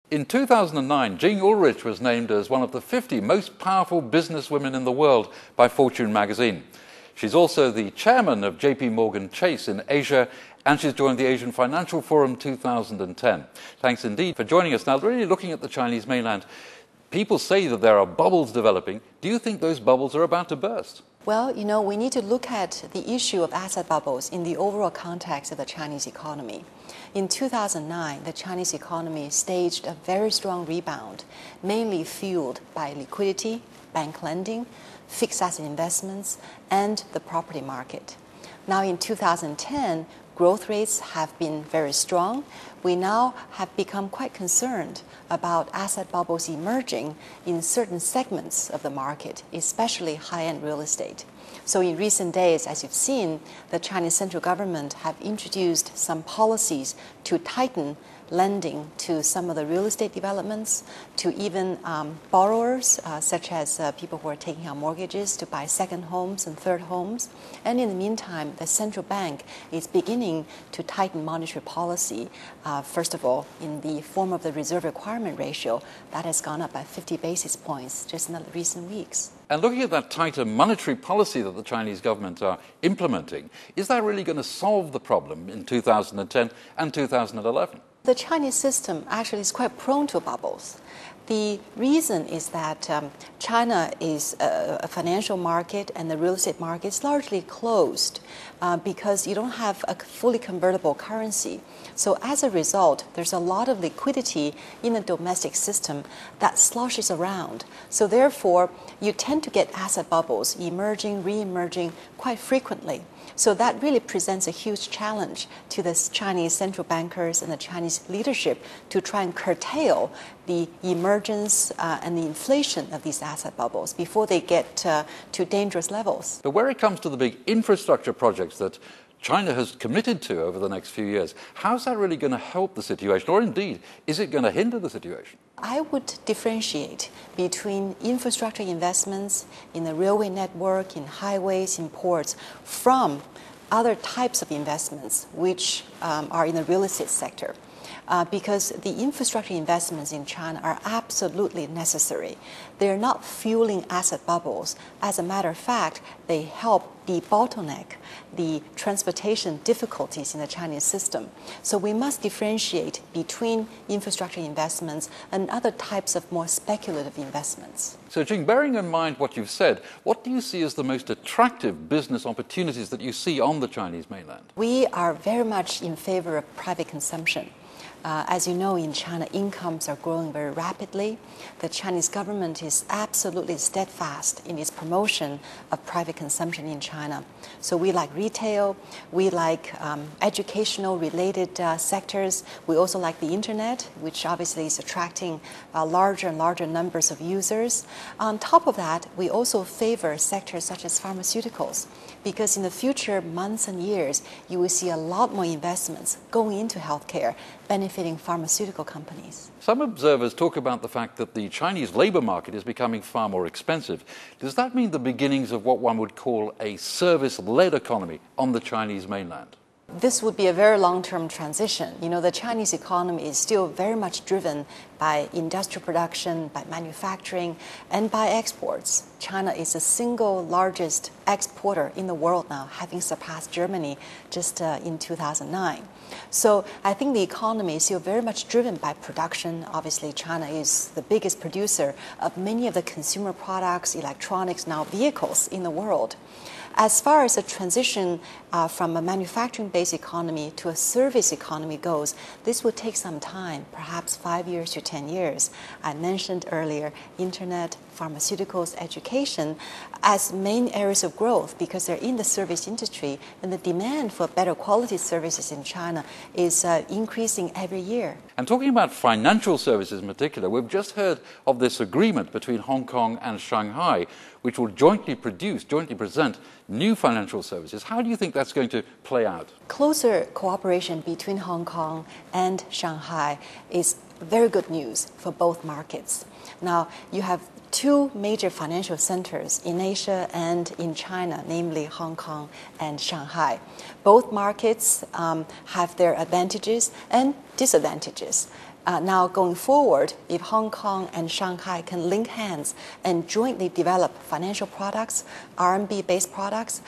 In 2009, Jing Ulrich was named as one of the 50 most powerful businesswomen in the world by Fortune magazine. She's also the chairman of JP Morgan Chase in Asia, and she's joined the Asian Financial Forum 2010. Thanks indeed for joining us. Now, really looking at the Chinese mainland, people say that there are bubbles developing. Do you think those bubbles are about to burst? Well, we need to look at the issue of asset bubbles in the overall context of the Chinese economy. In 2009, the Chinese economy staged a very strong rebound, mainly fueled by liquidity, bank lending, fixed asset investments, and the property market. Now in 2010, growth rates have been very strong. We now have become quite concerned about asset bubbles emerging in certain segments of the market, especially high-end real estate. So in recent days, as you've seen, the Chinese central government have introduced some policies to tighten lending to some of the real estate developments, to even borrowers, such as people who are taking out mortgages to buy second homes and third homes. And in the meantime, the central bank is beginning to tighten monetary policy, first of all, in the form of the reserve requirement ratio that has gone up by 50 basis points just in the recent weeks. And looking at that tighter monetary policy that the Chinese government are implementing, is that really going to solve the problem in 2010 and 2011? The Chinese system actually is quite prone to bubbles. The reason is that China is a financial market and the real estate market is largely closed because you don't have a fully convertible currency. So as a result, there's a lot of liquidity in the domestic system that sloshes around. So therefore, you tend to get asset bubbles emerging, re-emerging quite frequently. So that really presents a huge challenge to the Chinese central bankers and the Chinese leadership to try and curtail the emergence and the inflation of these asset bubbles before they get to dangerous levels. But where it comes to the big infrastructure projects that China has committed to over the next few years, how's that really going to help the situation? Or indeed, is it going to hinder the situation? I would differentiate between infrastructure investments in the railway network, in highways, in ports, from other types of investments which are in the real estate sector. Because the infrastructure investments in China are absolutely necessary. They're not fueling asset bubbles. As a matter of fact, they help debottleneck the transportation difficulties in the Chinese system. So we must differentiate between infrastructure investments and other types of more speculative investments. So, Jing, bearing in mind what you've said, what do you see as the most attractive business opportunities that you see on the Chinese mainland? We are very much in favor of private consumption. As you know, in China, incomes are growing very rapidly. The Chinese government is absolutely steadfast in its promotion of private consumption in China. So we like retail, we like educational related sectors. We also like the internet, which obviously is attracting larger and larger numbers of users. On top of that, we also favor sectors such as pharmaceuticals, because in the future months and years, you will see a lot more investments going into healthcare, benefiting pharmaceutical companies. Some observers talk about the fact that the Chinese labor market is becoming far more expensive. Does that mean the beginnings of what one would call a service-led economy on the Chinese mainland? This would be a very long-term transition. The Chinese economy is still very much driven by industrial production, by manufacturing, and by exports. China is the single largest exporter in the world now, having surpassed Germany just in 2009. So I think the economy is still very much driven by production. Obviously, China is the biggest producer of many of the consumer products, electronics, now vehicles in the world. As far as the transition from a manufacturing-based economy to a service economy goes, this will take some time, perhaps 5 years to 10 years. I mentioned earlier internet, pharmaceuticals, education as main areas of growth because they're in the service industry, and the demand for better quality services in China is increasing every year. And talking about financial services in particular, we've just heard of this agreement between Hong Kong and Shanghai, which will jointly present new financial services. How do you think that's going to play out? Closer cooperation between Hong Kong and Shanghai is very good news for both markets. Now, you have two major financial centers in Asia and in China, namely Hong Kong and Shanghai. Both markets have their advantages and disadvantages. Now, going forward, if Hong Kong and Shanghai can link hands and jointly develop financial products, RMB-based products,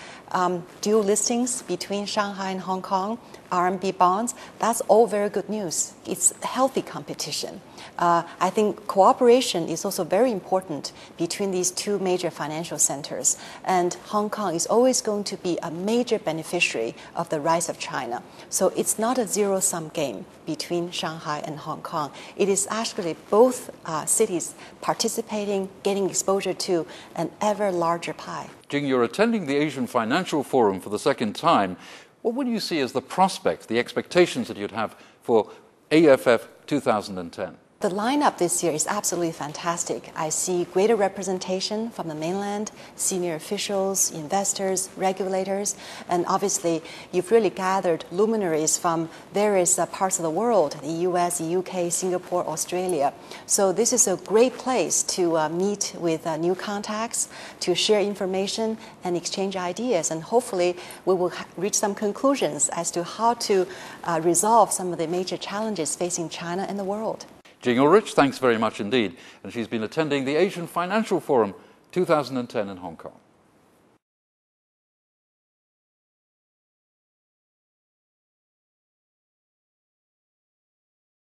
dual listings between Shanghai and Hong Kong, RMB bonds, that's all very good news. It's healthy competition. I think cooperation is also very important between these two major financial centers. And Hong Kong is always going to be a major beneficiary of the rise of China. So it's not a zero-sum game between Shanghai and Hong Kong. It is actually both cities participating, getting exposure to an ever larger pie. Jing, you're attending the Asian Financial Forum for the second time. What would you see as the prospects, the expectations that you'd have for AFF 2010? The lineup this year is absolutely fantastic. I see greater representation from the mainland, senior officials, investors, regulators, and obviously you've really gathered luminaries from various parts of the world, the US, the UK, Singapore, Australia. So this is a great place to meet with new contacts, to share information and exchange ideas, and hopefully we will reach some conclusions as to how to resolve some of the major challenges facing China and the world. Jing Ulrich, thanks very much indeed. And she's been attending the Asian Financial Forum 2010 in Hong Kong.